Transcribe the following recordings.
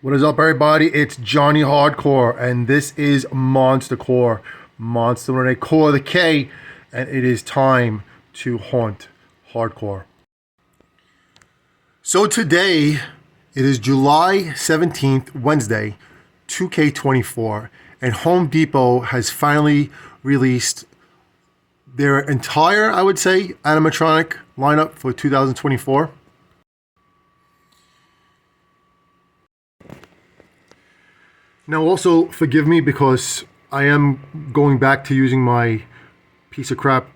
What is up, everybody? It's Johnny Hardcore, and this is Monstercore. Monster with a core of the K, and it is time to haunt hardcore. So today, it is July 17th, Wednesday, 2K24, and Home Depot has finally released their entire, I would say, animatronic lineup for 2024. Now also forgive me because I am going back to using my piece of crap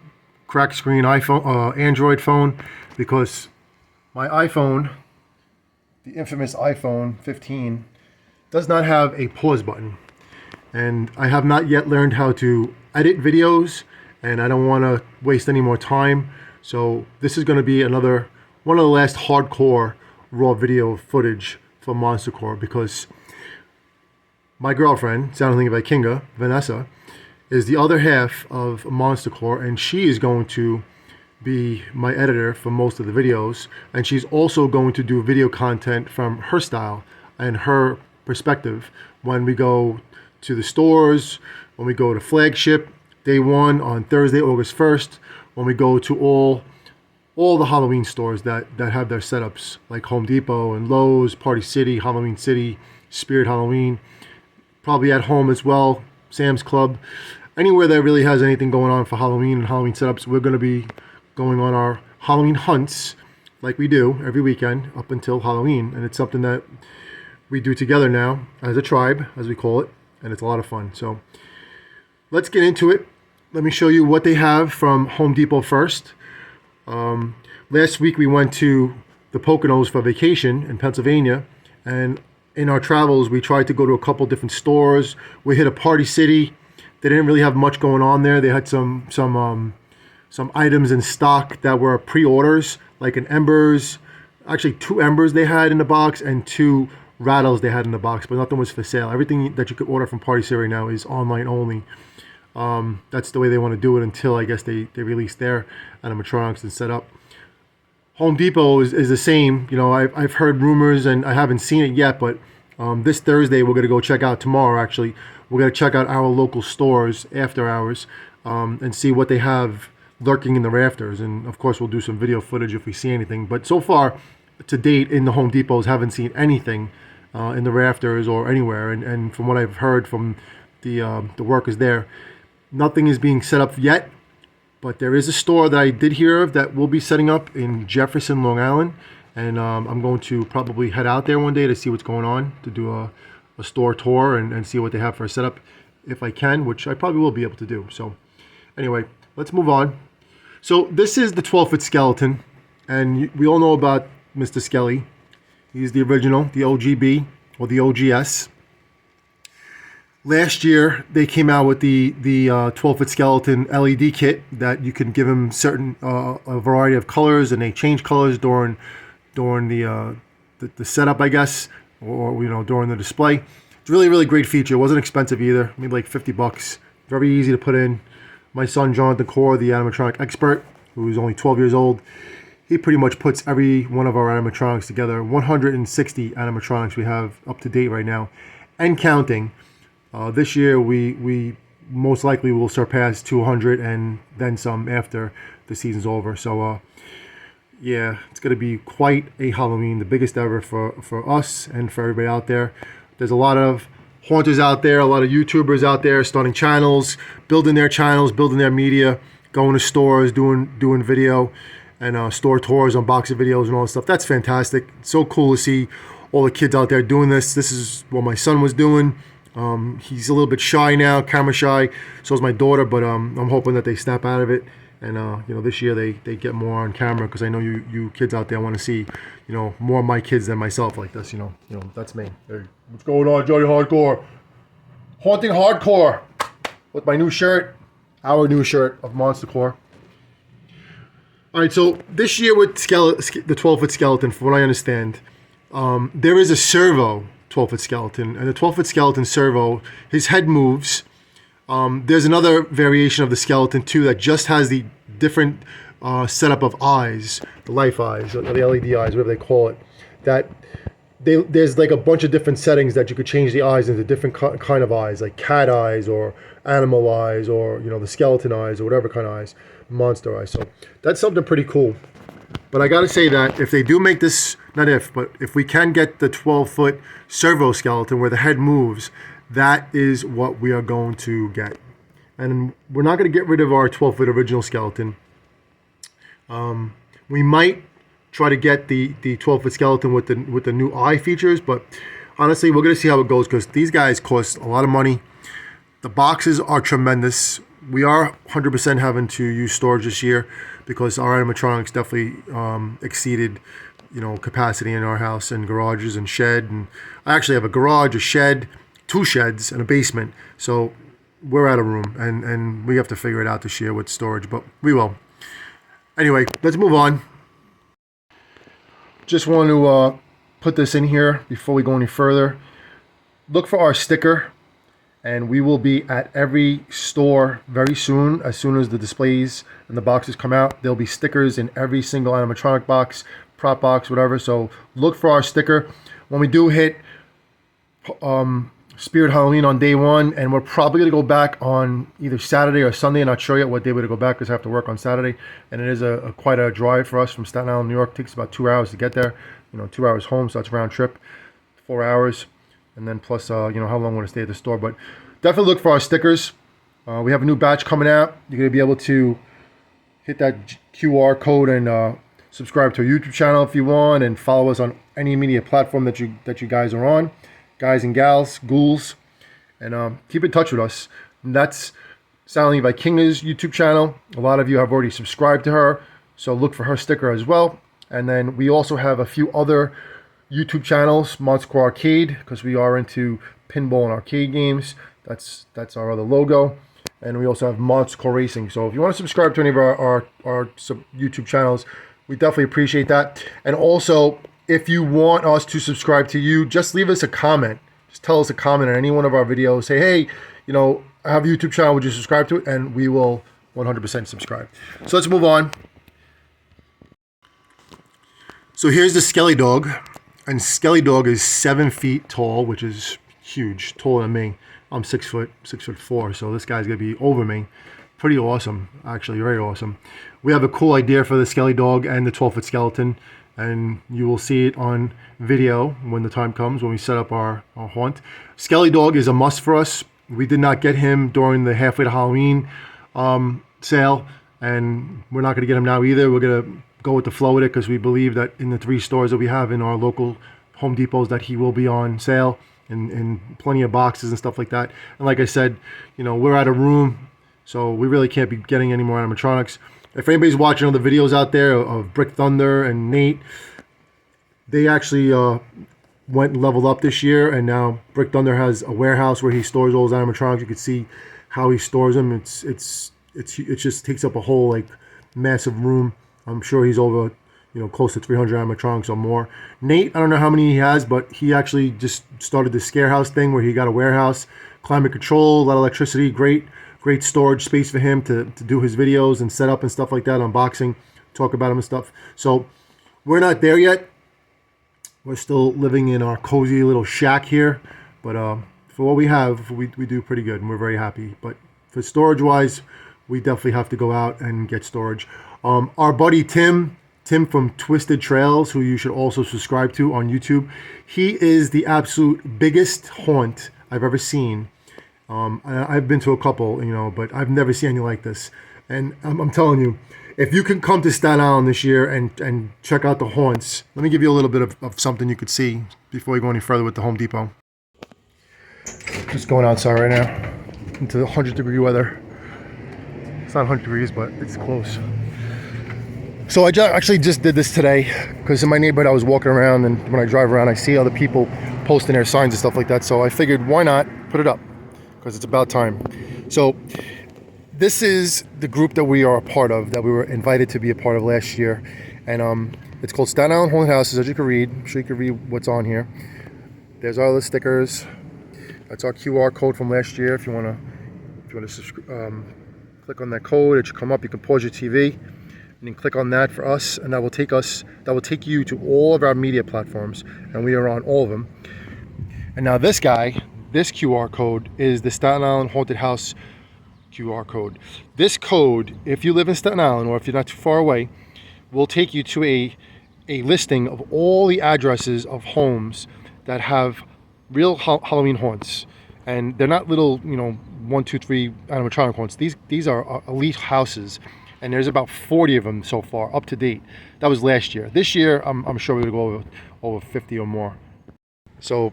crack screen iPhone, Android phone, because my iPhone, the infamous iPhone 15, does not have a pause button. And I have not yet learned how to edit videos, and I don't want to waste any more time. So this is going to be one of the last hardcore raw video footage for Monstercore, because my girlfriend, sounding like Kinga, Vanessa, is the other half of Monstercore, and she is going to be my editor for most of the videos, and she's also going to do video content from her style and her perspective when we go to the stores, when we go to Flagship Day 1 on Thursday, August 1st, when we go to all the Halloween stores that have their setups, like Home Depot and Lowe's, Party City, Halloween City, Spirit Halloween, probably at home as well, Sam's Club. Anywhere that really has anything going on for Halloween and Halloween setups, we're going to be going on our Halloween hunts like we do every weekend up until Halloween. And it's something that we do together now as a tribe, as we call it. And it's a lot of fun. So let's get into it. Let me show you what they have from Home Depot first. Last week we went to the Poconos for vacation in Pennsylvania, and in our travels we tried to go to a couple different stores. We hit a Party City. They didn't really have much going on there. They had some items in stock that were pre-orders, like an Embers, actually 2 Embers they had in the box and 2 Rattles they had in the box, but nothing was for sale. Everything that you could order from Party City right now is online only. That's the way they want to do it until I guess they release their animatronics and set up. Home Depot is the same. You know, I've heard rumors and I haven't seen it yet, but this Thursday we're going to go check out, tomorrow actually, we're going to check out our local stores after hours and see what they have lurking in the rafters. And of course we'll do some video footage if we see anything. But so far, to date, in the Home Depots, haven't seen anything in the rafters or anywhere. And from what I've heard from the workers there, nothing is being set up yet. But there is a store that I did hear of that will be setting up in Jefferson, Long Island. And I'm going to probably head out there one day to see what's going on, to do a store tour and see what they have for a setup if I can, which I probably will be able to do. So anyway, let's move on. So this is the 12-foot skeleton. And we all know about Mr. Skelly. He's the original, the OGB, or the OGS. Last year, they came out with the 12-foot skeleton LED kit that you can give him a variety of colors, and they change colors during the setup, I guess, or during the display. It's really, really great feature. It wasn't expensive either. Maybe like $50. Very easy to put in. My son Jonathan Core, the animatronic expert, who's only 12 years old, he pretty much puts every one of our animatronics together. 160 animatronics we have up to date right now, and counting. This year we most likely will surpass 200 and then some after the season's over. So yeah, it's going to be quite a Halloween, the biggest ever for us and for everybody out there. There's a lot of haunters out there, a lot of YouTubers out there starting channels, building their media, going to stores, doing video and store tours, unboxing videos and all that stuff. That's fantastic. It's so cool to see all the kids out there doing this. This is what my son was doing. He's a little bit shy now, camera shy. So is my daughter, but I'm hoping that they snap out of it. And this year they get more on camera, because I know you kids out there want to see more of my kids than myself like this. That's me. Hey, what's going on, Johnny Hardcore? Haunting Hardcore with my new shirt, our new shirt of Monstercore. All right, so this year with the 12-foot skeleton, from what I understand, there is a servo 12-foot skeleton, and the 12-foot skeleton servo, his head moves. There's another variation of the skeleton too that just has the different setup of eyes, the life eyes, or the LED eyes, whatever they call it, that there's like a bunch of different settings that you could change the eyes into different kind of eyes, like cat eyes or animal eyes, or the skeleton eyes, or whatever kind of eyes, monster eyes. So that's something pretty cool. But I gotta say that if they do make this, not if, but if we can get the 12-foot servo skeleton where the head moves, that is what we are going to get. And we're not gonna get rid of our 12-foot original skeleton. We might try to get the 12-foot skeleton with the new eye features, but honestly, we're gonna see how it goes, because these guys cost a lot of money. The boxes are tremendous. We are 100% having to use storage this year because our animatronics definitely exceeded, capacity in our house and garages and shed. And I actually have a garage, a shed, 2 sheds, and a basement. So we're out of room, and we have to figure it out this year with storage, but we will. Anyway, let's move on. Just want to put this in here before we go any further. Look for our sticker, and we will be at every store very soon. As soon as the displays and the boxes come out, there'll be stickers in every single animatronic box, prop box, whatever. So look for our sticker. When we do hit Spirit Halloween on day 1, and we're probably going to go back on either Saturday or Sunday. I'm not sure yet what day we're going to go back because I have to work on Saturday, and it is quite a drive for us from Staten Island, New York. It takes about 2 hours to get there, 2 hours home, so that's round trip, 4 hours, and then plus how long we're going to stay at the store. But definitely look for our stickers. We have a new batch coming out. You're going to be able to hit that QR code and subscribe to our YouTube channel if you want, and follow us on any media platform that you guys are on. Guys and gals, ghouls, and keep in touch with us. And that's Sally by Kinga's YouTube channel. A lot of you have already subscribed to her, so look for her sticker as well. And then we also have a few other YouTube channels, Monstercore Arcade, because we are into pinball and arcade games. That's our other logo. And we also have Monstercore Racing. So if you want to subscribe to any of our YouTube channels, we definitely appreciate that. And also, if you want us to subscribe to you, just leave us a comment. Just tell us a comment on any one of our videos. Say, hey, I have a YouTube channel. Would you subscribe to it? And we will 100% subscribe. So let's move on. So here's the Skelly Dog. And Skelly Dog is 7 feet tall, which is huge, taller than me. I'm 6'4", so this guy's gonna be over me. Pretty awesome, actually, very awesome. We have a cool idea for the Skelly Dog and the 12-foot skeleton, and you will see it on video when the time comes, when we set up our haunt. Skelly Dog is a must for us. We did not get him during the halfway to Halloween sale, and we're not gonna get him now either. We're gonna go with the flow with it, because we believe that in the 3 stores that we have in our local Home Depots that he will be on sale in plenty of boxes and stuff like that. And like I said, we're out of room, so we really can't be getting any more animatronics. If anybody's watching other videos out there of Brick Thunder and Nate, they actually went and leveled up this year, and now Brick Thunder has a warehouse where he stores all his animatronics. You can see how he stores them. It just takes up a whole massive room. I'm sure he's over close to 300 animatronics or more. Nate, I don't know how many he has, but he actually just started the scare house thing where he got a warehouse, climate control, a lot of electricity, great storage space for him to do his videos and set up and stuff like that, unboxing, talk about him and stuff. So we're not there yet. We're still living in our cozy little shack here, but for what we have, we do pretty good, and we're very happy. But for storage wise, we definitely have to go out and get storage. Our buddy Tim from Twisted Trails, who you should also subscribe to on YouTube, he is the absolute biggest haunt I've ever seen. I've been to a couple, but I've never seen anything like this. And I'm telling you, if you can come to Staten Island this year and check out the haunts, let me give you a little bit of something you could see before we go any further with the Home Depot. Just going outside right now into the 100-degree weather. It's not 100 degrees, but it's close. So I actually just did this today because in my neighborhood I was walking around, and when I drive around I see other people posting their signs and stuff like that. So I figured, why not put it up, because it's about time. So this is the group that we are a part of, that we were invited to be a part of last year, and it's called Staten Island Haunted Houses. As you can read, I'm sure you can read what's on here. There's all the stickers. That's our QR code from last year. If you want to click on that code, it should come up. You can pause your TV. and then click on that for us, and that will take you to all of our media platforms, and we are on all of them. And now this QR code is the Staten Island Haunted House QR code. This code, if you live in Staten Island or if you're not too far away, will take you to a listing of all the addresses of homes that have real Halloween haunts. And they're not little, 1, 2, 3 animatronic haunts. These are elite houses, and there's about 40 of them so far, up to date. That was last year. This year, I'm sure we're going to go over 50 or more. So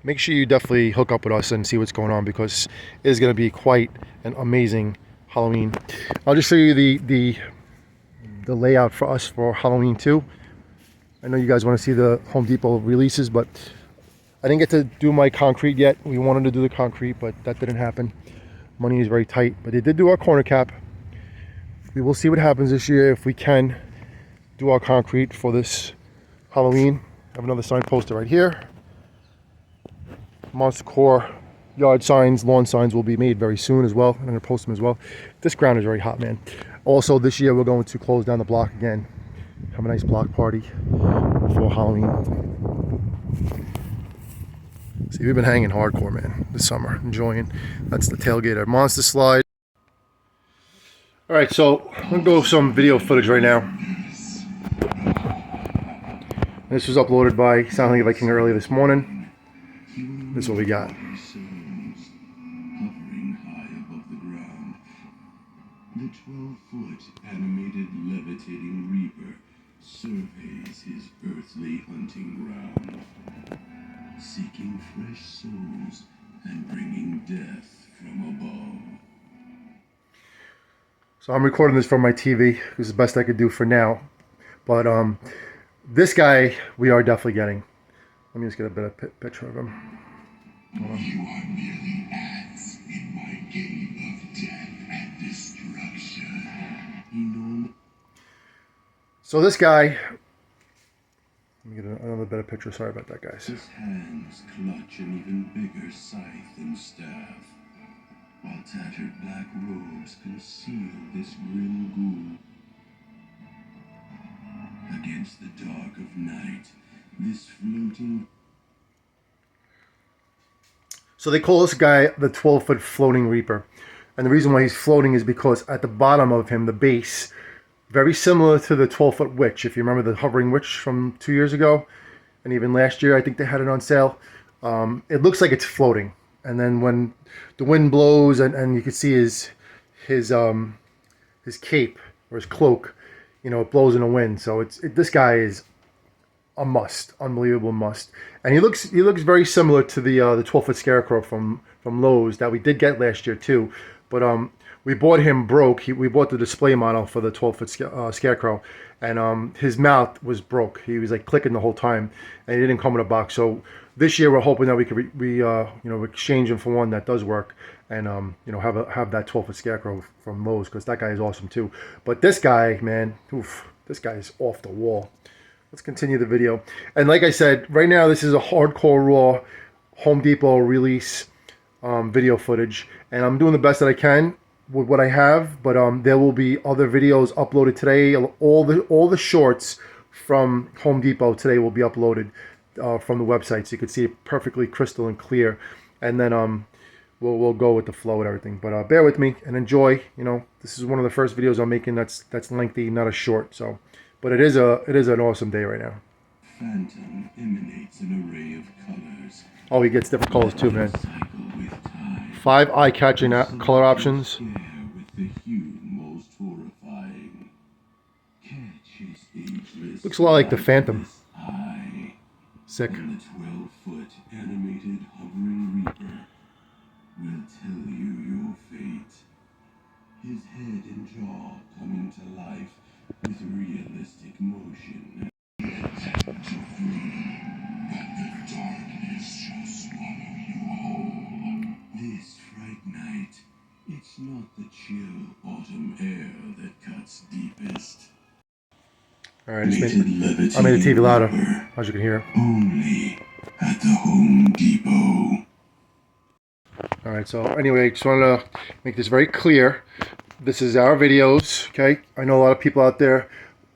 make sure you definitely hook up with us and see what's going on, because it is going to be quite an amazing Halloween. I'll just show you the layout for us for Halloween too. I know you guys want to see the Home Depot releases, but I didn't get to do my concrete yet. We wanted to do the concrete, but that didn't happen. Money is very tight, but they did do our corner cap. We will see what happens this year if we can do our concrete for this Halloween. I have another sign poster right here. Monstercore yard signs, lawn signs will be made very soon as well. I'm going to post them as well. This ground is very hot, man. Also, this year we're going to close down the block again. Have a nice block party for Halloween. See, we've been hanging hardcore, man, this summer. Enjoying. That's the tailgate of Monster Slide. Alright, so I'm going to go some video footage right now. This was uploaded by Sound Viking earlier this morning. This is what we got. Hovering high above the ground, the 12-foot animated levitating reaper surveys his earthly hunting ground, seeking fresh souls and bringing death from above. So I'm recording this from my TV. This is the best I could do for now. But this guy we are definitely getting. Let me just get a better picture of him. You are merely ants in my game of death and destruction. So this guy, let me get another better picture. Sorry about that, guys. His hands clutch an even bigger scythe and staff, while tattered black robes conceal this grim ghoul. Against the dark of night, this floating... So they call this guy the 12-foot floating reaper. And the reason why he's floating is because at the bottom of him, the base, very similar to the 12-foot witch. If you remember the hovering witch from 2 years ago, and even last year, I think they had it on sale. It looks like it's floating. And then when the wind blows and you can see his cape or his cloak, it blows in the wind. So this guy is a must, unbelievable must. And he looks very similar to the 12-foot scarecrow from Lowe's that we did get last year too. But we bought him broke. We bought the display model for the 12-foot scarecrow, and his mouth was broke. He was like clicking the whole time, and he didn't come in a box. So this year we're hoping that we could exchange him for one that does work, and have that 12-foot scarecrow from Lowe's, because that guy is awesome too. But this guy, man, this guy is off the wall. Let's continue the video. And like I said, right now this is a hardcore raw Home Depot release video footage, and I'm doing the best that I can with what I have. But there will be other videos uploaded today. All the shorts from Home Depot today will be uploaded from the website, so you can see it perfectly crystal and clear. And then we'll go with the flow and everything. But bear with me and enjoy. This is one of the first videos I'm making that's lengthy, not a short. So. But it is an awesome day right now. Phantom emanates an array of colors. Oh, he gets different colors too, man. 5 eye-catching color options. With the hue most horrifying. Looks a lot like the Phantom. Sick. And the 12-foot animated hovering reaper will tell you your fate. His head and jaw coming to life with realistic motion. Attempt to flee, but the darkness shall swallow you whole. This fright night, it's not the chill autumn air that cuts deepest. Alright, I made the TV louder, as you can hear. Only at the Home Depot. Alright, so anyway, just wanted to make this very clear. This is our videos, okay? I know a lot of people out there,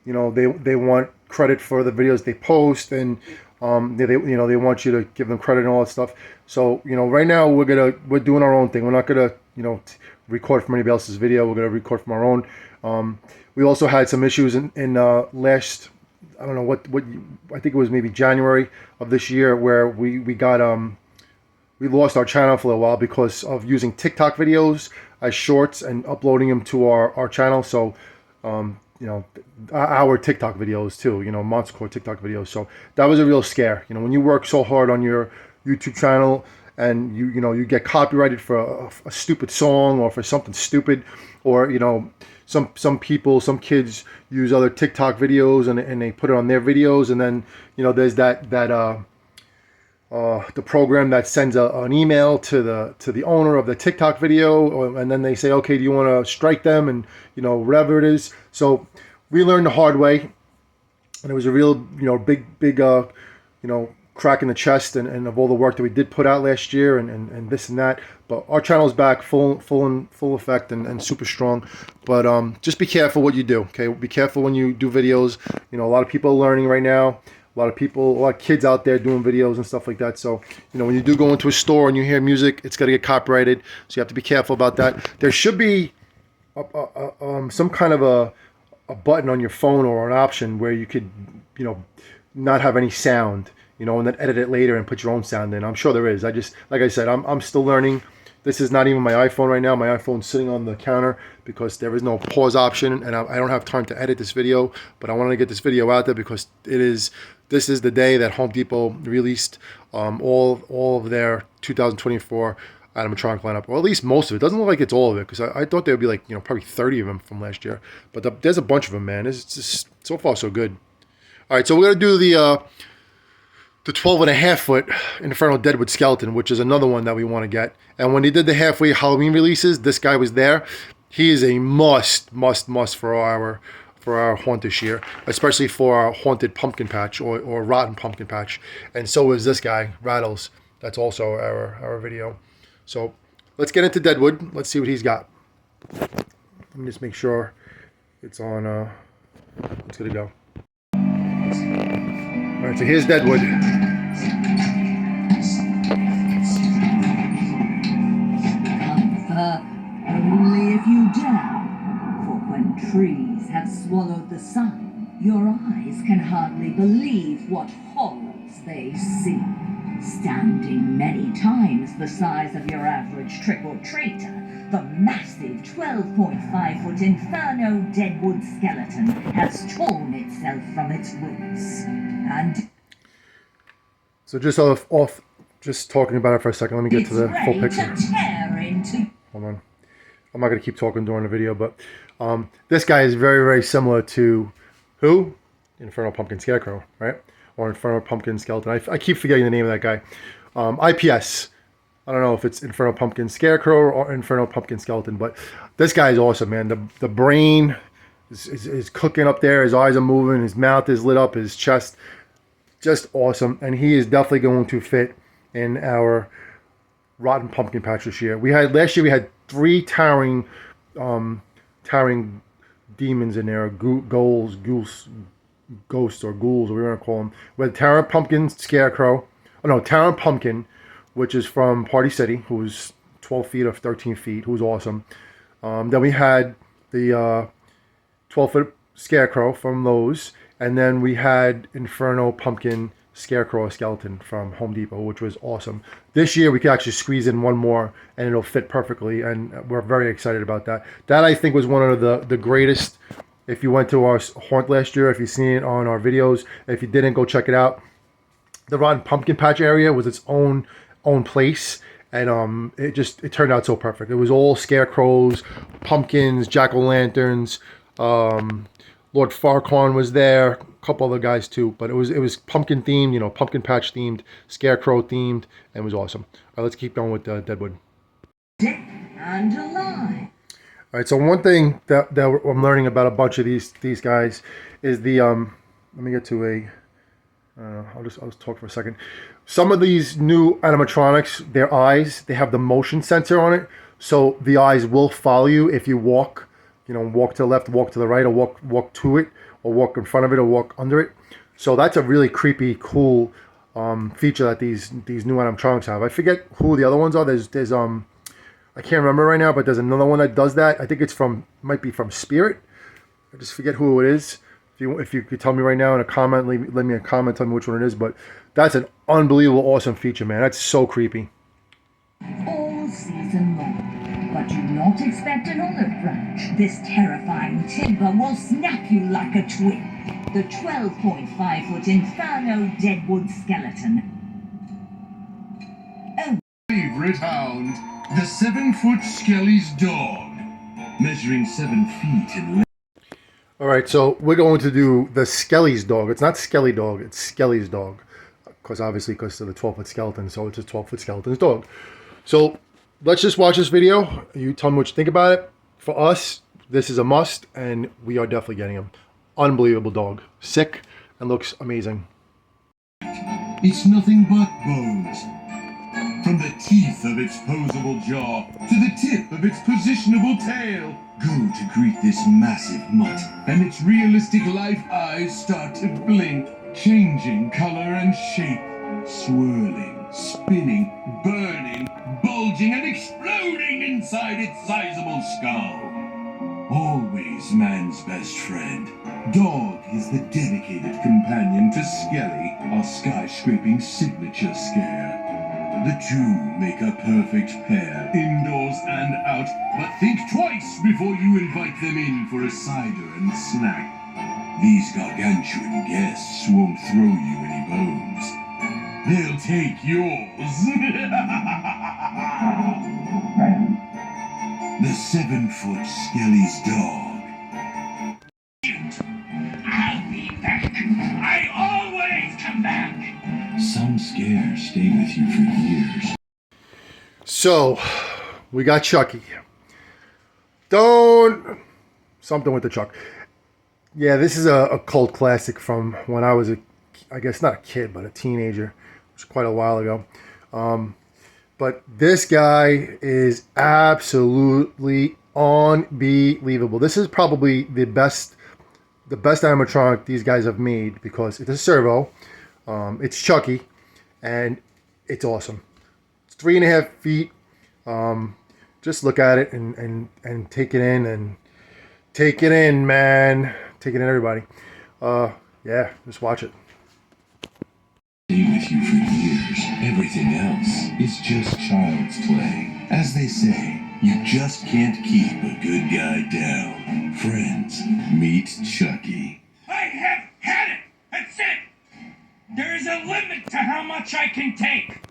you know, they want credit for the videos they post, and they want you to give them credit and all that stuff. So, you know, right now we're doing our own thing. We're not gonna, you know, record from anybody else's video. We're gonna record from our own. We also had some issues in last, I don't know what I think it was maybe January of this year, where we lost our channel for a while because of using TikTok videos as shorts and uploading them to our channel. So, you know, our TikTok videos too, you know, Monstercore TikTok videos. So that was a real scare. You know, when you work so hard on your YouTube channel and you get copyrighted for a stupid song or for something stupid, or, you know, some kids use other TikTok videos and they put it on their videos, and then, you know, there's the program that sends an email to the owner of the TikTok video, and then they say, okay, do you want to strike them, and, you know, whatever it is. So we learned the hard way, and it was a real, you know, big you know, crack in the chest, and of all the work that we did put out last year, and this and that. But our channel's back full effect and super strong. But just be careful what you do, okay? Be careful when you do videos. You know, a lot of people are learning right now. A lot of kids out there doing videos and stuff like that. So, you know, when you do go into a store and you hear music, it's got to get copyrighted. So you have to be careful about that. There should be some kind of a button on your phone, or an option where you could, you know, not have any sound, you know, and then edit it later and put your own sound in. I'm sure there is. Like I said, I'm still learning. This is not even my iPhone right now. My iPhone's sitting on the counter because there is no pause option, and I don't have time to edit this video. But I wanted to get this video out there because this is the day that Home Depot released all of their 2024 animatronic lineup, or at least most of it. Doesn't look like it's all of it, because I thought there would be, like, you know, probably 30 of them from last year. But there's a bunch of them, man. It's just so far so good. All right, so we're gonna do the 12.5-foot Inferno Deadwood skeleton, which is another one that we want to get. And when they did the halfway Halloween releases, this guy was there. He is a must for our haunt this year, especially for our haunted pumpkin patch or rotten pumpkin patch. And so is this guy, Rattles. That's also our video. So let's get into Deadwood. Let's see what he's got. Let me just make sure it's on. It's gonna go. All right, so here's Deadwood. Only if you dare. For when trees have swallowed the sun, your eyes can hardly believe what horrors they see. Standing many times the size of your average trick-or-treater, the massive 12.5-foot Inferno Deadwood skeleton has torn itself from its roots. And so just just talking about it for a second, let me get to the full picture. Hold on. I'm not going to keep talking during the video, but this guy is very, very similar to who? Infernal Pumpkin Scarecrow, right? Or Infernal Pumpkin Skeleton. I keep forgetting the name of that guy. IPS. I don't know if it's Infernal Pumpkin Scarecrow or Infernal Pumpkin Skeleton, but this guy is awesome, man. The brain is cooking up there. His eyes are moving. His mouth is lit up. His chest, just awesome. And he is definitely going to fit in our rotten pumpkin patch this year. Last year we had 3 towering demons in there, ghosts or ghouls, or whatever you want to call them. We had Towering Pumpkin Scarecrow. Oh no, Towering Pumpkin, which is from Party City, who was 12 feet or 13 feet, who was awesome. Then we had the 12-foot Scarecrow from those, and then we had Inferno Pumpkin Scarecrow skeleton from Home Depot, which was awesome. This year we could actually squeeze in one more and it'll fit perfectly, and we're very excited about that. That, I think, was one of the greatest. If you went to our haunt last year, if you've seen it on our videos, if you didn't, go check it out. The rotten pumpkin patch area was its own place, and it turned out so perfect. It was all scarecrows, pumpkins, jack-o'-lanterns. Lord Farquaad was there, a couple other guys too, but it was pumpkin themed, you know, pumpkin patch themed, scarecrow themed, and it was awesome. All right, let's keep going with Deadwood. And alive. All right, so one thing that I'm learning about a bunch of these guys is the let me get to a. I'll just talk for a second. Some of these new animatronics, their eyes, they have the motion sensor on it, so the eyes will follow you if you walk you know, walk to the left, walk to the right, or walk to it, or walk in front of it, or walk under it. So that's a really creepy, cool feature that these new animatronics have. I forget who the other ones are. There's I can't remember right now, but there's another one that does that. I think it's might be from Spirit. I just forget who it is. If you could tell me right now in a comment, leave me a comment, tell me which one it is. But that's an unbelievable, awesome feature, man. That's so creepy. All season long. But do not expect an olive branch. This terrifying timber will snap you like a twig. The 12.5-foot Inferno Deadwood skeleton. Favorite hound, the 7-foot Skellys Dog, measuring 7 feet in length. All right, so we're going to do the Skellys Dog. It's not Skelly Dog, it's Skellys Dog. Because obviously, because of the 12-foot skeleton, so it's a 12-foot skeleton's dog. So let's just watch this video. You tell me what you think about it. For us, this is a must, and we are definitely getting him. Unbelievable dog. Sick and looks amazing. It's nothing but bones. From the teeth of its posable jaw to the tip of its positionable tail. Go to greet this massive mutt, and its realistic life eyes start to blink, changing color and shape, swirling, spinning, burning, bulging, and exploding inside its sizable skull. Always man's best friend, Dog is the dedicated companion to Skelly, our sky-scraping signature scare. The two make a perfect pair, indoors and out, but think twice before you invite them in for a cider and snack. These gargantuan guests won't throw you any bones. They'll take yours. The 7-foot Skellys Dog. I'll be back. I always come back. Some scares stay with you for years. So, we got Chucky. Something with the Chuck. Yeah, this is a cult classic from when I was I guess not a kid, but a teenager. It was quite a while ago. But this guy is absolutely unbelievable. This is probably the best animatronic these guys have made because it's a servo. It's Chucky, and it's awesome. It's 3.5 feet. Just look at it and take it in and take it in, man. Take it in, everybody. Yeah, just watch it. Stay with you for years. Everything else is just child's play. As they say, you just can't keep a good guy down. Friends, meet Chucky. I have had it. That's it. There is a limit to how much I can take.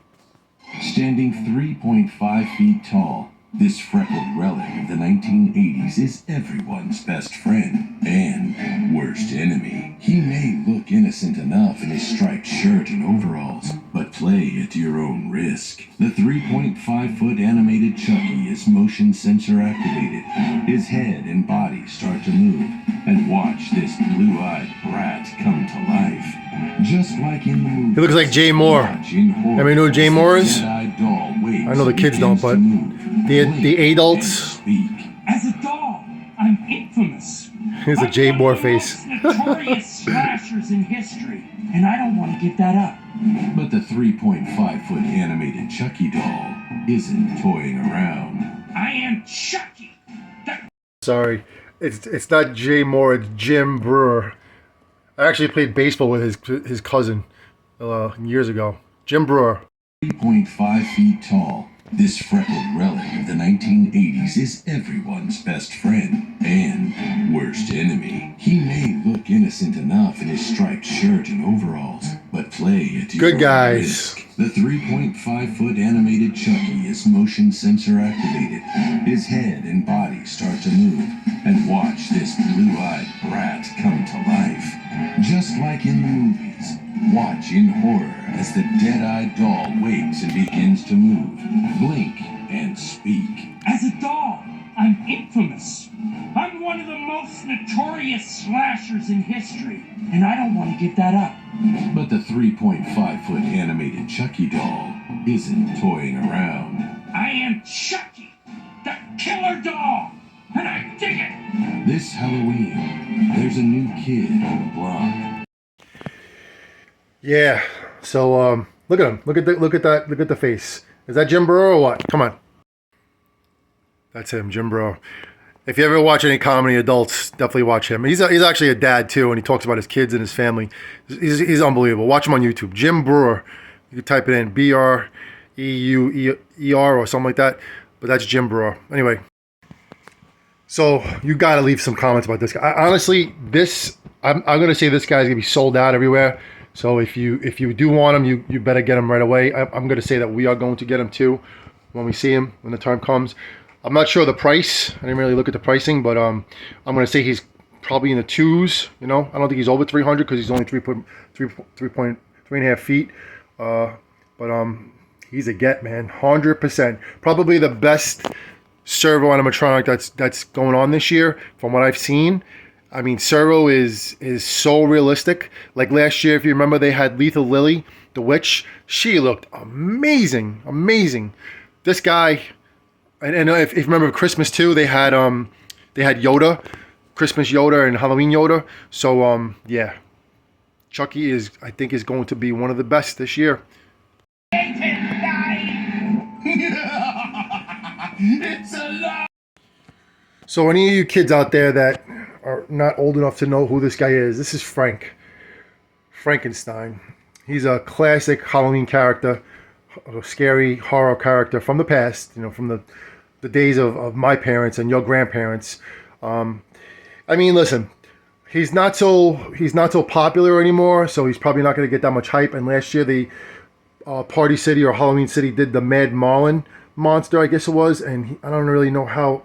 Standing 3.5 feet tall, this freckled relic of the 1980s is everyone's best friend and worst enemy. He may look innocent enough in his striped shirt and overalls, but play at your own risk. The 3.5-foot animated Chucky is motion sensor activated. His head and body start to move, and watch this blue-eyed brat come to life. Just like in the movie. He looks like Jay Moore. Everybody know who Jay Moore is? I know the kids don't, but the adults. As a dog, I'm infamous. Here's a Jay Moore face. Notorious slashers in history, and I don't want to give that up. But the 3.5-foot animated Chucky doll isn't toying around. I am Chucky. Sorry, it's not Jay Moore. It's Jim Brewer. I actually played baseball with his cousin years ago. Jim Brewer. 3.5 feet tall, this freckled relic of the 1980s is everyone's best friend and worst enemy. He may look innocent enough in his striped shirt and overalls, but play at your own risk. The 3.5-foot animated Chucky is motion sensor activated. His head and body start to move, and watch this blue-eyed brat come to life. Just like in the movies, watch in horror as the dead-eyed doll wakes and begins to move, blink, and speak. As a dog, I'm infamous. I'm one of the most notorious slashers in history, and I don't want to give that up. But the 3.5-foot animated Chucky doll isn't toying around. I am Chucky, the killer dog, and I dig it. This Halloween, there's a new kid on the block. Yeah. So look at him. Look at that. Look at the face. Is that Jim Brewer or what? Come on. That's him, Jim Brewer. If you ever watch any comedy, adults definitely watch him. He's actually a dad too, and he talks about his kids and his family. He's unbelievable. Watch him on YouTube, Jim Brewer. You can type it in Breuer or something like that. But that's Jim Brewer. Anyway, so you got to leave some comments about this guy. Honestly, I'm going to say this guy's going to be sold out everywhere. So if you do want him, you better get him right away. I'm going to say that we are going to get him too when we see him, when the time comes. I'm not sure the price. I didn't really look at the pricing, but I'm going to say he's probably in the twos. You know, I don't think he's over 300 because he's only 3.5 feet. But he's a get, man, 100%. Probably the best servo animatronic that's going on this year from what I've seen. I mean, servo is so realistic. Like last year, if you remember, they had Lethal Lily, the witch. She looked amazing, amazing. This guy, and if you remember Christmas too, they had Yoda, Christmas Yoda and Halloween Yoda. So yeah, Chucky I think is going to be one of the best this year. It's a lie! So any of you kids out there that are not old enough to know who this guy is, this is Frankenstein. He's a classic Halloween character, a scary horror character from the past, you know, from the days of my parents and your grandparents. I mean, listen, he's not so popular anymore, so he's probably not going to get that much hype. And last year, the Party City or Halloween City did the Mad Marlin monster, I guess it was, and I don't really know how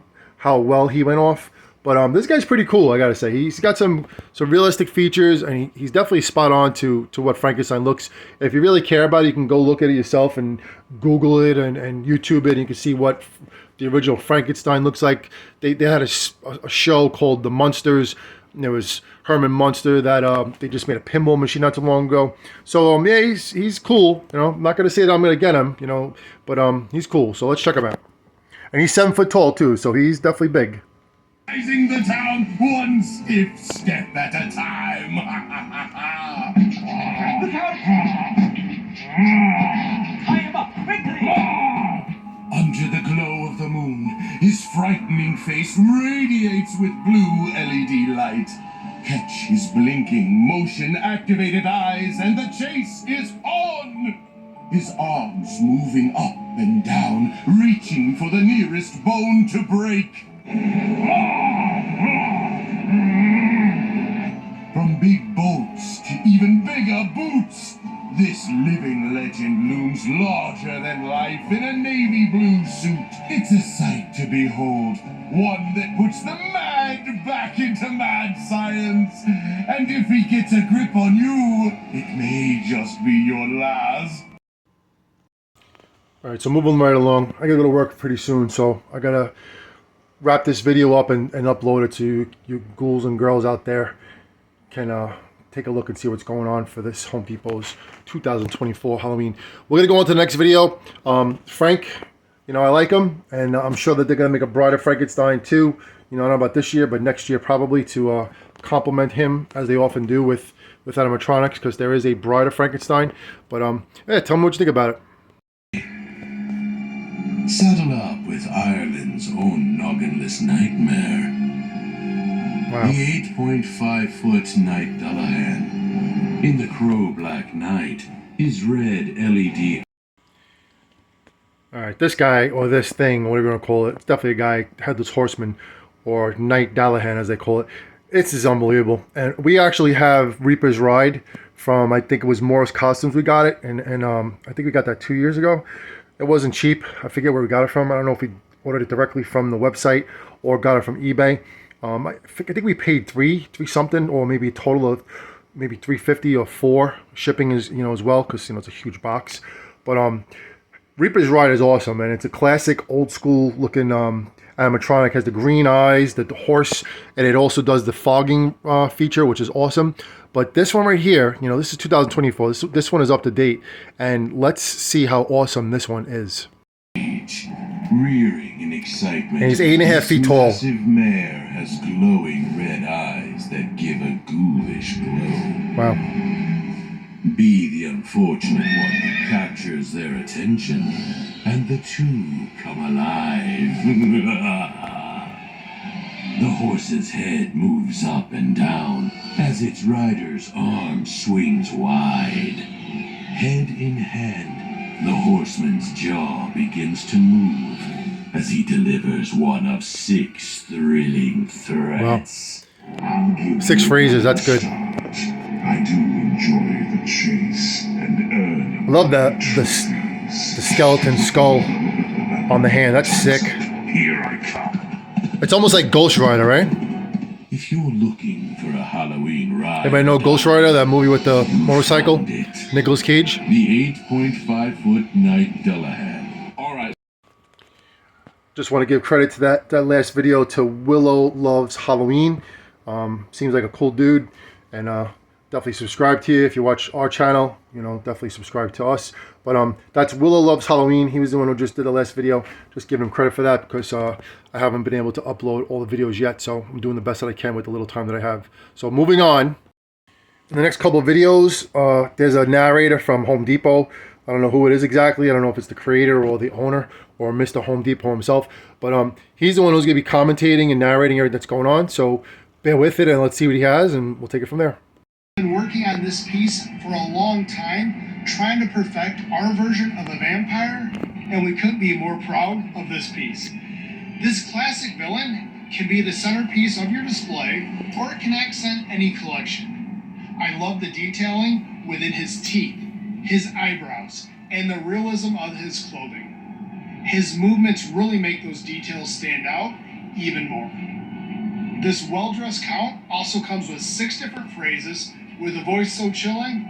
well he went off. But this guy's pretty cool, I gotta say. He's got some realistic features, and he's definitely spot on to what Frankenstein looks. If you really care about it, you can go look at it yourself and Google it and YouTube it, and you can see what the original Frankenstein looks like. They had a show called The Munsters. And there was Herman Munster that they just made a pinball machine not too long ago. So yeah, he's cool. You know, I'm not gonna say that I'm gonna get him, you know, but he's cool. So let's check him out. And he's 7 foot tall too, so he's definitely big. Rising the town one stiff step at a time. Look out! Tie him up quickly! Under the glow of the moon, his frightening face radiates with blue LED light. Catch his blinking, motion-activated eyes, and the chase is on! His arms moving up and down, reaching for the nearest bone to break. From big bolts to even bigger boots, this living legend looms larger than life in a navy blue suit. It's a sight to behold, one that puts the mad back into mad science. And if he gets a grip on you, it may just be your last. All right, so moving right along. I gotta go to work pretty soon, so I gotta wrap this video up and upload it to you ghouls and girls out there. Can take a look and see what's going on for this Home Depot's 2024 Halloween. We're gonna go on to the next video. Frank, you know, I like him, and I'm sure that they're gonna make a Bride of Frankenstein too. You know, I don't know about this year, but next year probably to complement him as they often do with animatronics, because there is a Bride of Frankenstein. But yeah, tell me what you think about it. Saddle up with Ireland's own nogginless nightmare. Wow. The 8.5-foot Knight Dollahan. In the Crow-Black Knight, his red LED. All right, this guy, or this thing, whatever you want to call it, it's definitely a guy, Headless Horseman, or Knight Dollahan as they call it. This is unbelievable. And we actually have Reaper's Ride from, I think it was Morris Costumes we got it, and I think we got that 2 years ago. It wasn't cheap. I forget where we got it from. I don't know if we ordered it directly from the website or got it from eBay. I think we paid three something, or maybe a total of maybe $350 or $4. Shipping is, you know, as well, because, you know, it's a huge box. But Reaper's Ride is awesome, man. It's a classic old school looking animatronic. Has the green eyes, the horse, and it also does the fogging feature, which is awesome. But this one right here, you know, this is 2024. This one is up to date, and let's see how awesome this one is. rearing in excitement. And he's 8.5 feet tall. This massive mare has glowing red eyes that give a ghoulish glow. Wow. Be the unfortunate one who captures their attention, and the two come alive. The horse's head moves up and down as its rider's arm swings wide. Head in hand, the horseman's jaw begins to move as he delivers one of 6 thrilling threats. Wow. 6 phrases, that's good. I do enjoy the chase and earn. I love the skeleton skull on the hand. That's sick. Here I come. It's almost like Ghost Rider, right? If you're looking for a Halloween ride, Anybody know Ghost Rider, that movie with the motorcycle? Nicolas Cage? The 8.5-foot Knight Dollahan. All right. Just want to give credit to that last video to Willow Loves Halloween. Seems like a cool dude, and definitely subscribe to you if you watch our channel. You know, definitely subscribe to us. But that's Willow Loves Halloween. He was the one who just did the last video. Just giving him credit for that, because I haven't been able to upload all the videos yet. So I'm doing the best that I can with the little time that I have. So moving on. In the next couple of videos, there's a narrator from Home Depot. I don't know who it is exactly. I don't know if it's the creator or the owner or Mr. Home Depot himself. But he's the one who's going to be commentating and narrating everything that's going on. So bear with it and let's see what he has, and we'll take it from there. Been working on this piece for a long time, trying to perfect our version of a vampire, and we couldn't be more proud of this piece. This classic villain can be the centerpiece of your display, or it can accent any collection. I love the detailing within his teeth, his eyebrows, and the realism of his clothing. His movements really make those details stand out even more. This well-dressed count also comes with 6 different phrases with a voice so chilling,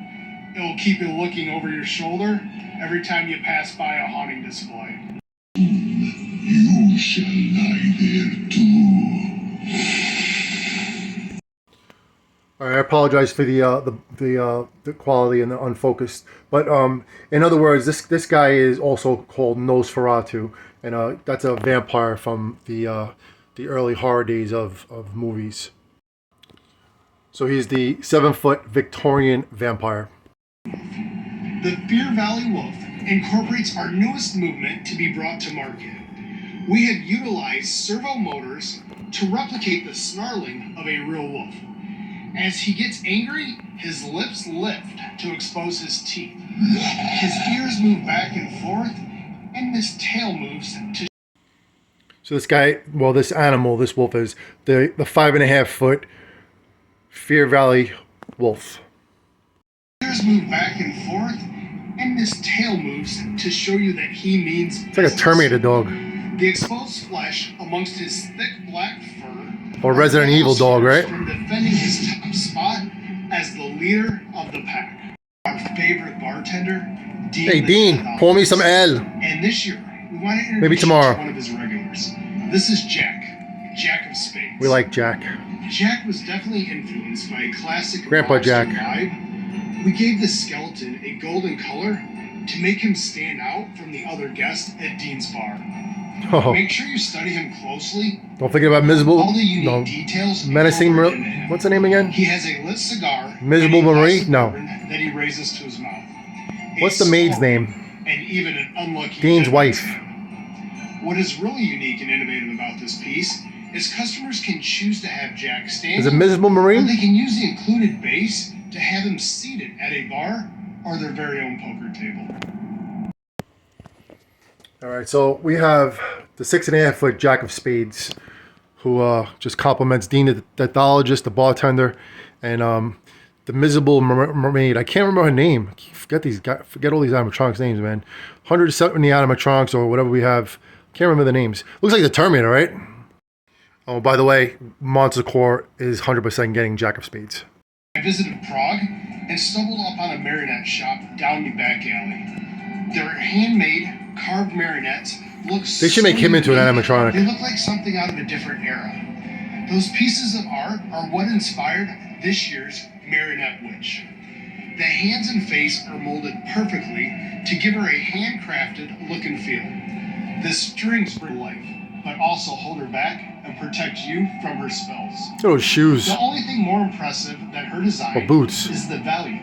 it will keep you looking over your shoulder every time you pass by a haunting display. You shall lie there too. All right, I apologize for the quality and the unfocused. But in other words, this guy is also called Nosferatu, and that's a vampire from the early horror days of movies. So he's the 7-foot Victorian vampire. The Fear Valley Wolf incorporates our newest movement to be brought to market. We have utilized servo motors to replicate the snarling of a real wolf. As he gets angry, his lips lift to expose his teeth. His ears move back and forth, and his tail moves to... So this guy, well, this animal, this wolf is the 5.5-foot Fear Valley Wolf. Ears move back and forth, and his tail moves to show you that he means... It's like a Terminator dog. The exposed flesh amongst his thick black fur... Or Resident Evil dog, right? From defending his top spot as the leader of the pack. Our favorite bartender, Dean. Hey, Dean, pour me some ale. And this year, we want to introduce Maybe tomorrow. one of his regulars. This is Jack of Spades. We like Jack. Jack was definitely influenced by a classic Grandpa monster Jack. vibe. We gave the skeleton a golden color to make him stand out from the other guests at Dean's bar. Oh, Make sure you study him closely. don't forget about Miserable. All the unique No, details. Menacing. incorporated into him. What's the name again? He has a lit cigar. Miserable and a glass Marie? of No. bourbon that he raises to his mouth. What's the maid's name? And even an unlucky Dean's dead wife. What is really unique and innovative about this piece is customers can choose to have Jack stand. Is it Miserable Or Marine? they can use the included base to have him seated at a bar or their very own poker table. All right, so we have the 6.5-foot Jack of Spades, who just compliments Dean, the pathologist, the bartender, and the miserable mermaid. I can't remember her name. Forget all these animatronics names, man. 170 animatronics or whatever we have. Can't remember the names. Looks like the Terminator, right? Oh, by the way, Monstercore is 100% getting Jack of Spades. I visited Prague and stumbled upon a Marinette shop down the back alley. Their handmade, carved Marinettes look They should make him into an animatronic. They look like something out of a different era. Those pieces of art are what inspired this year's Marinette Witch. The hands and face are molded perfectly to give her a handcrafted look and feel. The strings bring life, but also hold her back and protect you from her spells. Look at those shoes. The only thing more impressive than her design Or boots. is the value.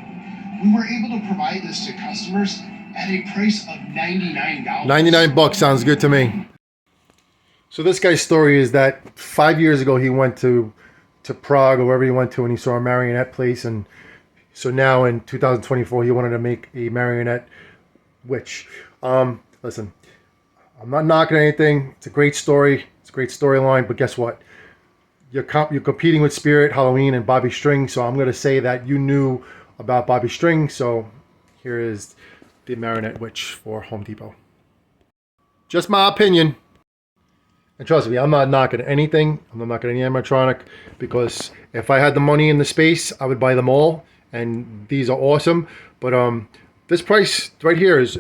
We were able to provide this to customers at a price of $99. 99 bucks sounds good to me. So this guy's story is that 5 years ago he went to Prague or wherever he went to, and he saw a marionette place, and so now in 2024 he wanted to make a Marinette Witch. Listen, I'm not knocking anything. It's a great story. It's a great storyline, but guess what? You're competing with Spirit, Halloween, and Bobby String, so I'm going to say that you knew about Bobby String, so here is the Marinette Witch for Home Depot. Just my opinion. And trust me, I'm not knocking anything. I'm not knocking any animatronic, because if I had the money and the space, I would buy them all, and these are awesome. But this price right here is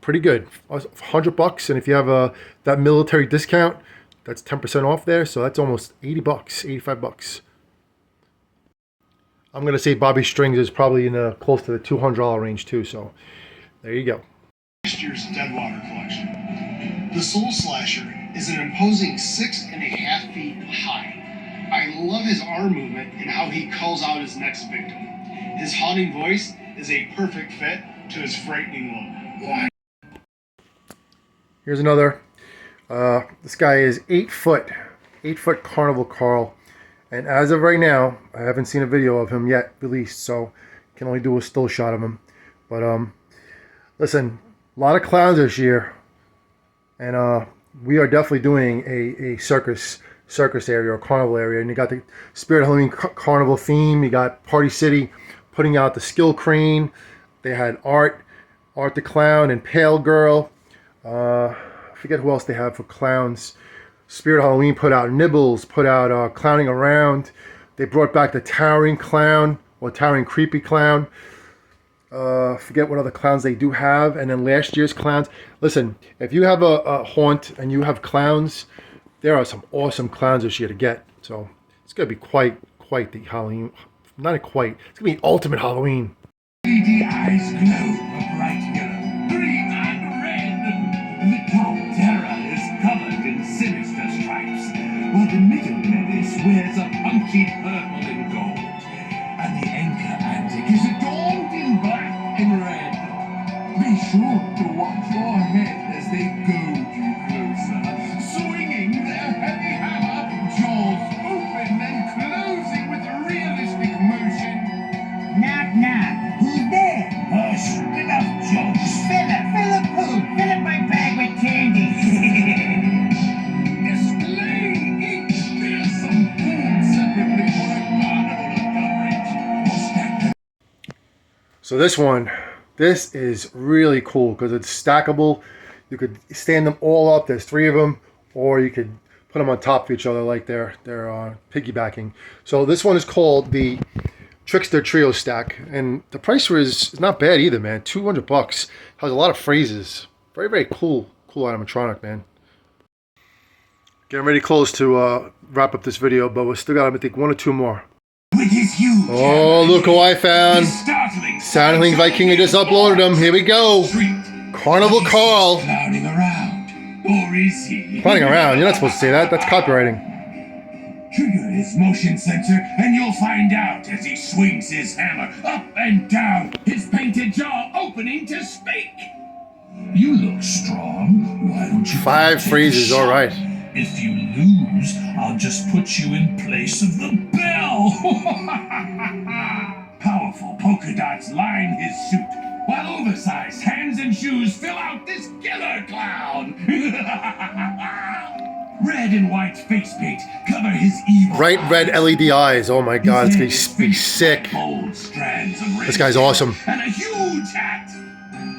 pretty good, $100, and if you have that military discount, that's 10% off there, so that's almost 80 bucks, 85 bucks. I'm gonna say Bobby Strings is probably in close to the $200 range too, so there you go. Next year's Deadwater collection. The Soul Slasher is an imposing 6.5 feet high. I love his arm movement and how he calls out his next victim. His haunting voice is a perfect fit to his frightening look. Here's another. This guy is 8 foot Carnival Carl, and as of right now, I haven't seen a video of him yet released, so can only do a still shot of him. But listen, a lot of clowns this year, and we are definitely doing a circus area or carnival area, and you got the Spirit Halloween carnival theme. You got Party City putting out the Skill Crane. They had Art the Clown, and Pale Girl. I forget who else they have for clowns. Spirit Halloween put out Nibbles, put out Clowning Around. They brought back the Towering Clown, or Towering Creepy Clown. Forget what other clowns they do have. And then last year's clowns. Listen, if you have a haunt and you have clowns, there are some awesome clowns this year to get. So it's going to be quite the Halloween. Not quite. It's going to be ultimate Halloween. Lady eyes glow a bright yellow, green and red. The top terror is covered in sinister stripes, while the middle menace wears a punky purple and gold, and the anchor antic is adorned in black and red. Be sure to watch your head as they goad you closer, swinging their heavy hammer, jaws open and closing with a realistic motion. Knock, knock. Who's there? Hush, enough jokes. Fill up who? Fill up my bag with candy. Display each fearsome food separately for a carnival of coverage. So this is really cool because it's stackable. You could stand them all up. There's 3 of them, or you could put them on top of each other like they're piggybacking. So this one is called the Trickster Trio Stack, and the price is not bad either, man. $200. Has a lot of phrases. Very cool animatronic, man. Getting ready close to wrap up this video, but we still got, I think, 1 or 2 more. With his huge Oh, look who I found. startling Soundling Viking, I just uploaded him. Here we go. Carnival Carl. Clowning around. Or is he? Clowning around. You're not supposed to say that. That's copywriting. Trigger his motion sensor and you'll find out as he swings his hammer up and down, his painted jaw opening to speak. You look strong. Why don't you 5 take a phrases, shot? all right. If you lose, I'll just put you in place of the bell. Powerful polka dots line his suit, while oversized hands and shoes fill out this killer clown. Red and white face paint cover his evil Bright red eyes. LED eyes. Oh my god, it's gonna be sick. Bold strands of red This guy's hair awesome. And a huge hat.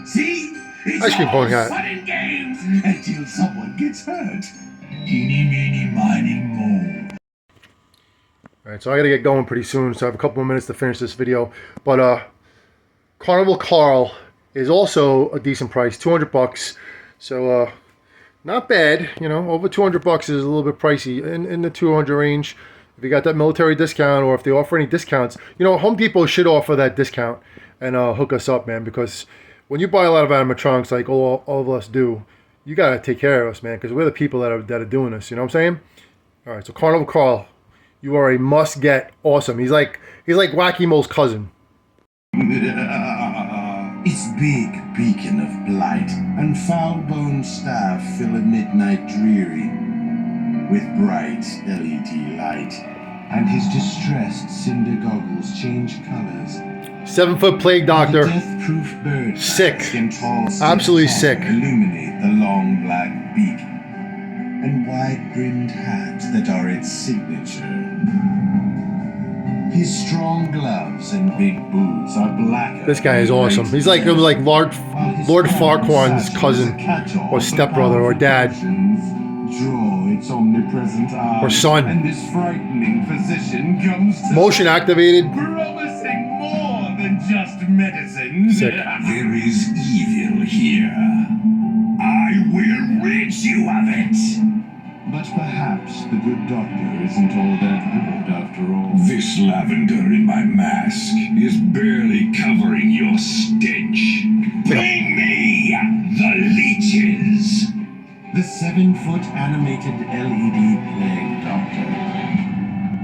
See? It's Ice cream all cone hat. fun and games until someone gets hurt. Eeny, meeny, miny, moe. Alright, so I gotta get going pretty soon, so I have a couple more minutes to finish this video. But Carnival Carl is also a decent price, $200. So not bad, you know. Over $200 is a little bit pricey, in the 200 range. If you got that military discount, or if they offer any discounts, you know, Home Depot should offer that discount and hook us up, man. Because when you buy a lot of animatronics, like all of us do, you gotta take care of us, man, because we're the people that are doing this. You know what I'm saying? All right, so Carnival Carl, you are a must get. Awesome. He's like Wacky Mole's cousin. Its big beacon of blight and foul-boned staff fill a midnight dreary with bright LED light, and his distressed cinder goggles change colors. 7-foot plague doctor. The death-proof bird Sick. in tall Absolutely sticks sick. illuminate the long black beak and wide-brimmed hat that are its signature. His strong gloves and big boots are black. This guy is awesome. He's like Lord Farquaad's cousin or stepbrother or dad. Draw its omnipresent eye, or son. And this frightening physician comes to Motion activated. Promising more than just medicine. Sick. There is evil here. I will rid you of it. But perhaps the good doctor isn't all that good after all. This lavender in my mask is barely covering your stench. Bring me the leeches. The 7-foot animated LED plague doctor.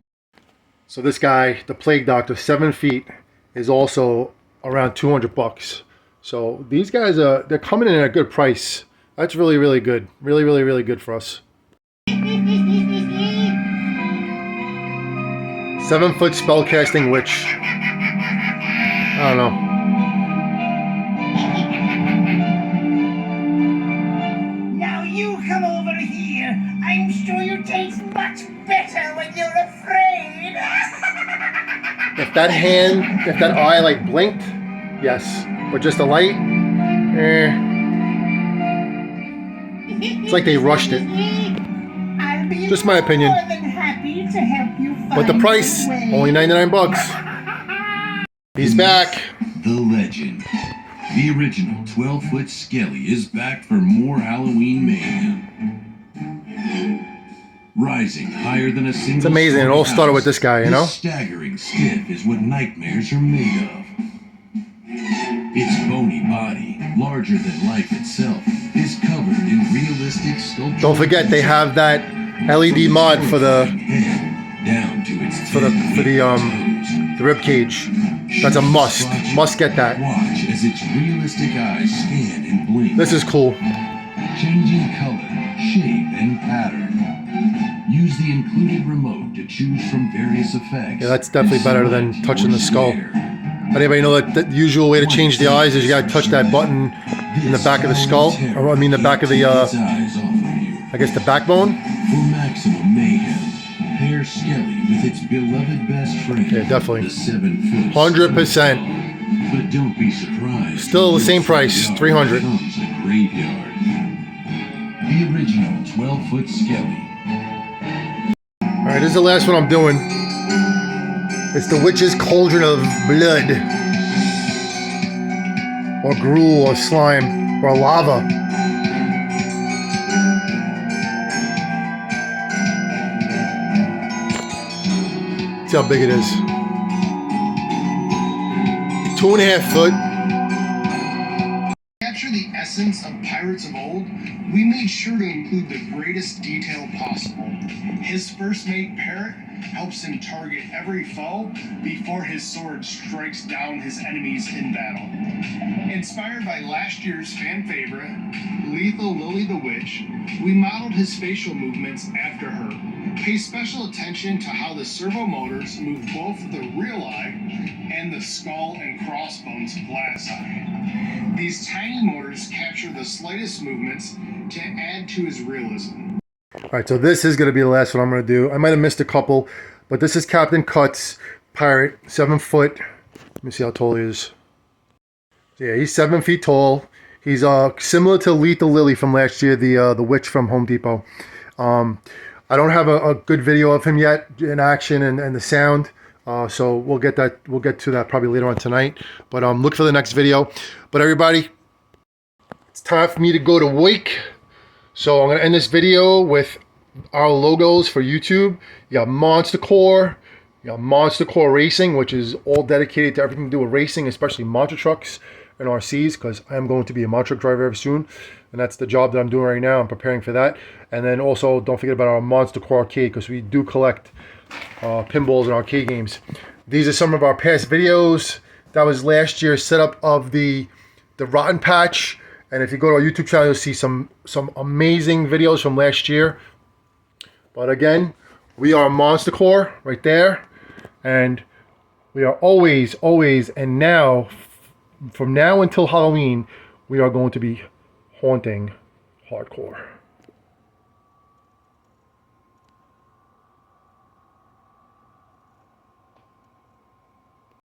So this guy, the plague doctor, 7 feet, is also around $200. So these guys they're coming in at a good price. That's really, really good. Really, really, really good for us. 7-foot spellcasting witch. I don't know. Now you come over here. I'm sure you taste much better when you're afraid. If that eye like blinked, yes. But just a light, It's like they rushed it. I'll be Just my opinion. more than happy to help you find But the price, your way. only $99. He's back. The legend. The original 12-foot Skelly is back for more Halloween mayhem. Rising higher than a single. It's amazing. It all started with this guy, you know? This staggering stiff is what nightmares are made of. Its bony body, larger than life itself, is covered in realistic sculpture. Don't forget they have that LED mod for the down to its the rib cage. That's a must. Must get that. Watch as its realistic eyes scan and blink. This is cool. Changing color, shape, and pattern. Use the included remote to choose from various effects. Yeah, that's definitely better than touching the skull. But anybody know that the usual way to change the eyes is you gotta touch that button in the back of the skull? Or I mean the back of the, I guess the backbone? For maximum mayhem, pair Skelly with its beloved best friend. Yeah, definitely. The 7-foot. 100%. But don't be surprised. Still the same price, $300. Becomes a graveyard. The original 12-foot Skelly. Alright, this is the last one I'm doing. It's the witch's cauldron of blood. Or gruel or slime or lava. See how big it is. 2.5 foot. To capture the essence of pirates of old, we made sure to include the greatest detail possible. His first mate parrot helps him target every foe before his sword strikes down his enemies in battle. Inspired by last year's fan favorite, Lethal Lily the Witch, we modeled his facial movements after her. Pay special attention to how the servo motors move both the real eye and the skull and crossbones glass eye. These tiny motors capture the slightest movements to add to his realism. Alright, so this is going to be the last one I'm going to do. I might have missed a couple, but this is Captain Cut's pirate, 7 foot. Let me see how tall he is. Yeah, he's 7 feet tall. He's similar to Lethal Lily from last year, the witch from Home Depot. I don't have a good video of him yet in action and the sound. So we'll get to that probably later on tonight. But look for the next video. But everybody, it's time for me to go to wake. So I'm going to end this video with our logos for YouTube. You got Monstercore. You got Monstercore Racing, which is all dedicated to everything to do with racing, especially monster trucks. and RCs, because I am going to be a mod truck driver very soon, and that's the job that I'm doing right now. I'm preparing for that. And then also don't forget about our Monstercore arcade, because we do collect pinballs and arcade games. These are some of our past videos. That was last year's setup of the Rotten Patch. And if you go to our YouTube channel, you'll see some amazing videos from last year. But again, we are Monstercore right there. And we are always, and now, from now until Halloween, we are going to be haunting hardcore.